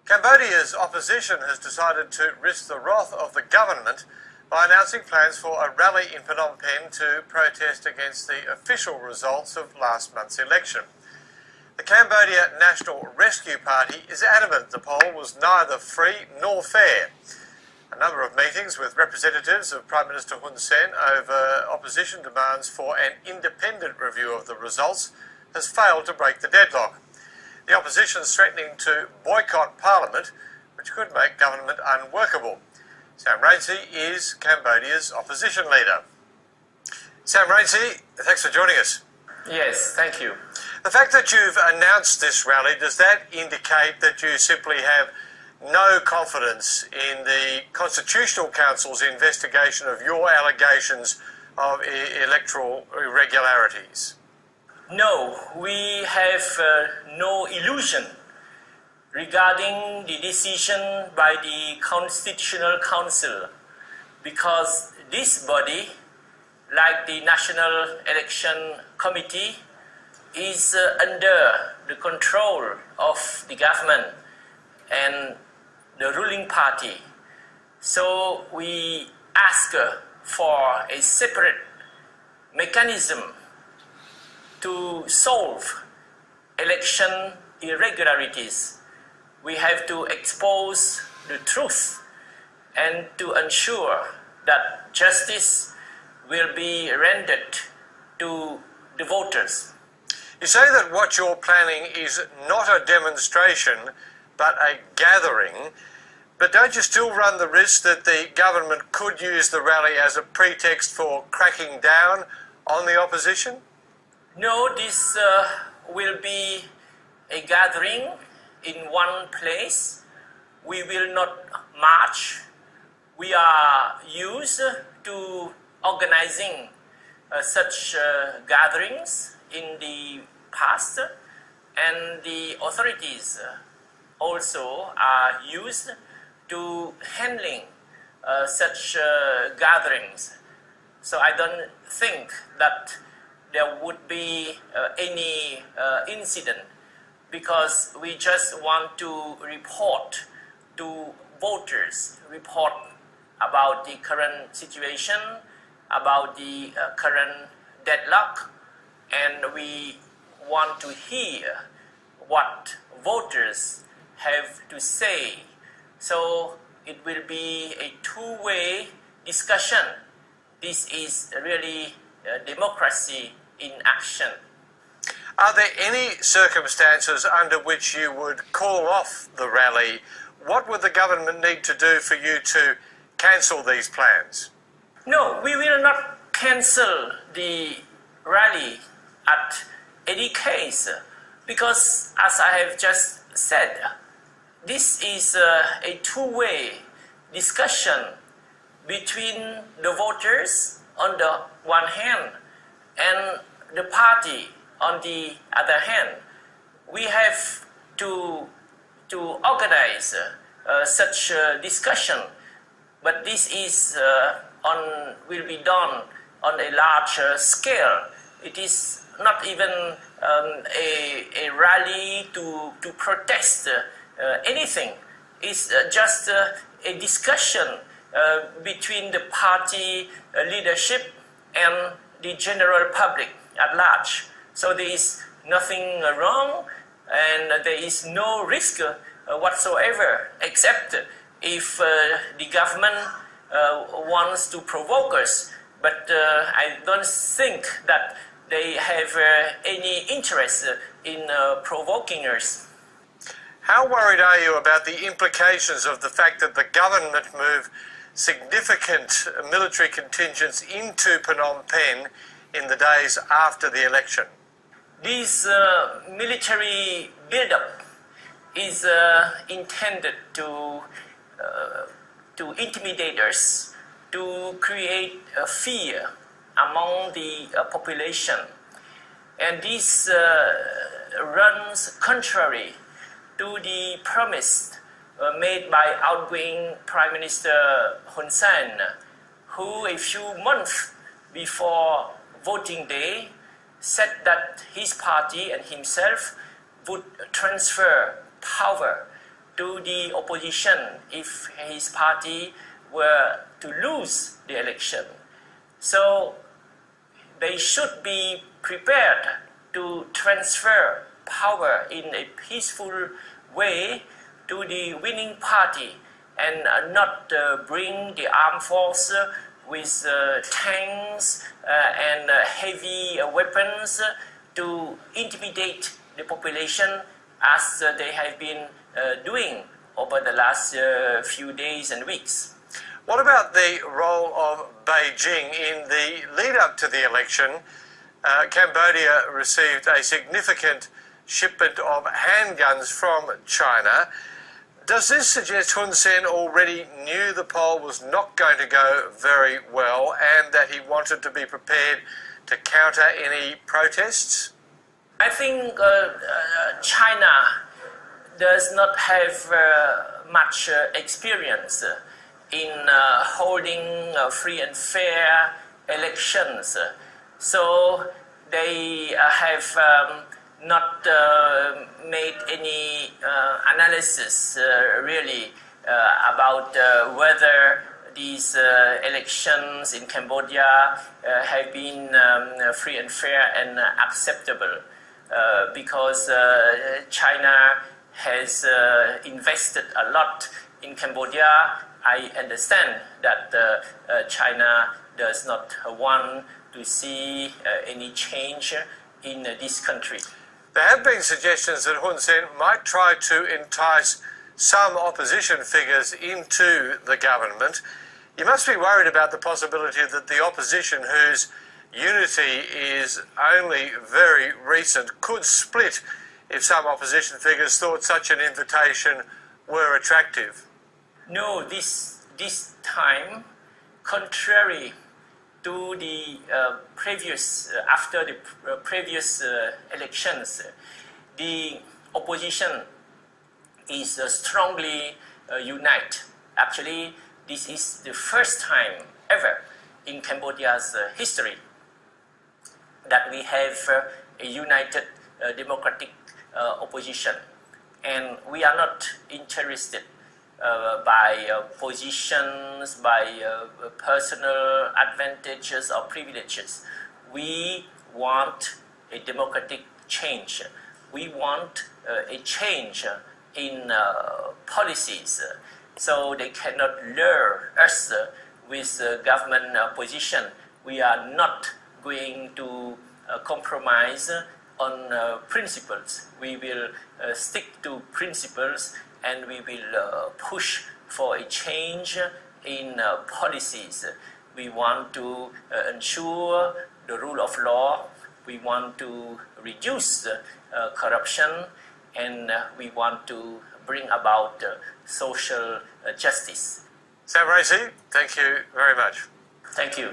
Cambodia's opposition has decided to risk the wrath of the government by announcing plans for a rally in Phnom Penh to protest against the official results of last month's election. The Cambodia National Rescue Party is adamant the poll was neither free nor fair. A number of meetings with representatives of Prime Minister Hun Sen over opposition demands for an independent review of the results has failed to break the deadlock. The opposition is threatening to boycott Parliament, which could make government unworkable. Sam Rainsy is Cambodia's opposition leader. Sam Rainsy, thanks for joining us. Yes, thank you. The fact that you've announced this rally, does that indicate that you simply have no confidence in the Constitutional Council's investigation of your allegations of electoral irregularities? No, we have no illusion regarding the decision by the Constitutional Council, because this body, like the National Election Committee, is under the control of the government and the ruling party. So we ask for a separate mechanism to solve election irregularities. We have to expose the truth and to ensure that justice will be rendered to the voters. You say that what you're planning is not a demonstration but a gathering, but don't you still run the risk that the government could use the rally as a pretext for cracking down on the opposition? No, this will be a gathering in one place. We will not march. We are used to organizing such gatherings in the past, and the authorities also are used to handling such gatherings. So I don't think that there would be any incident, because we just want to report to voters, report about the current situation, about the current deadlock, and we want to hear what voters have to say. So it will be a two-way discussion. This is really democracy in action. Are there any circumstances under which you would call off the rally? What would the government need to do for you to cancel these plans? No, we will not cancel the rally at any case, because as I have just said, this is a two-way discussion between the voters on the one hand and the party on the other hand. We have to organize such a discussion, but this is will be done on a large scale. It is not even a rally to protest anything. It's just a discussion between the party leadership and the general public at large. So there is nothing wrong, and there is no risk whatsoever, except if the government wants to provoke us. But I don't think that they have any interest in provoking us. How worried are you about the implications of the fact that the government moved significant military contingents into Phnom Penh in the days after the election? This military buildup is intended to intimidate us, to create fear among the population. And this runs contrary to the promise made by outgoing Prime Minister Hun Sen, who a few months before voting day said that his party and himself would transfer power to the opposition if his party were to lose the election. So they should be prepared to transfer power in a peaceful way to the winning party and not bring the armed force with tanks and heavy weapons to intimidate the population as they have been doing over the last few days and weeks. What about the role of Beijing in the lead-up to the election? Cambodia received a significant shipment of handguns from China. Does this suggest Hun Sen already knew the poll was not going to go very well and that he wanted to be prepared to counter any protests? I think China does not have much experience in holding free and fair elections. So they have not made any analysis really about whether these elections in Cambodia have been free and fair and acceptable because China has invested a lot in Cambodia. I understand that China does not want to see any change in this country. There have been suggestions that Hun Sen might try to entice some opposition figures into the government. You must be worried about the possibility that the opposition, whose unity is only very recent, could split if some opposition figures thought such an invitation were attractive. No, this time, contrary to the previous, after the previous elections, the opposition is strongly united. Actually, this is the first time ever in Cambodia's history that we have a united democratic opposition. And we are not interested by positions, by personal advantages or privileges. We want a democratic change. We want a change in policies. So they cannot lure us with government position. We are not going to compromise on principles. We will stick to principles and we will push for a change in policies. We want to ensure the rule of law. We want to reduce corruption, and we want to bring about social justice. Sam Rainsy, thank you very much. Thank you.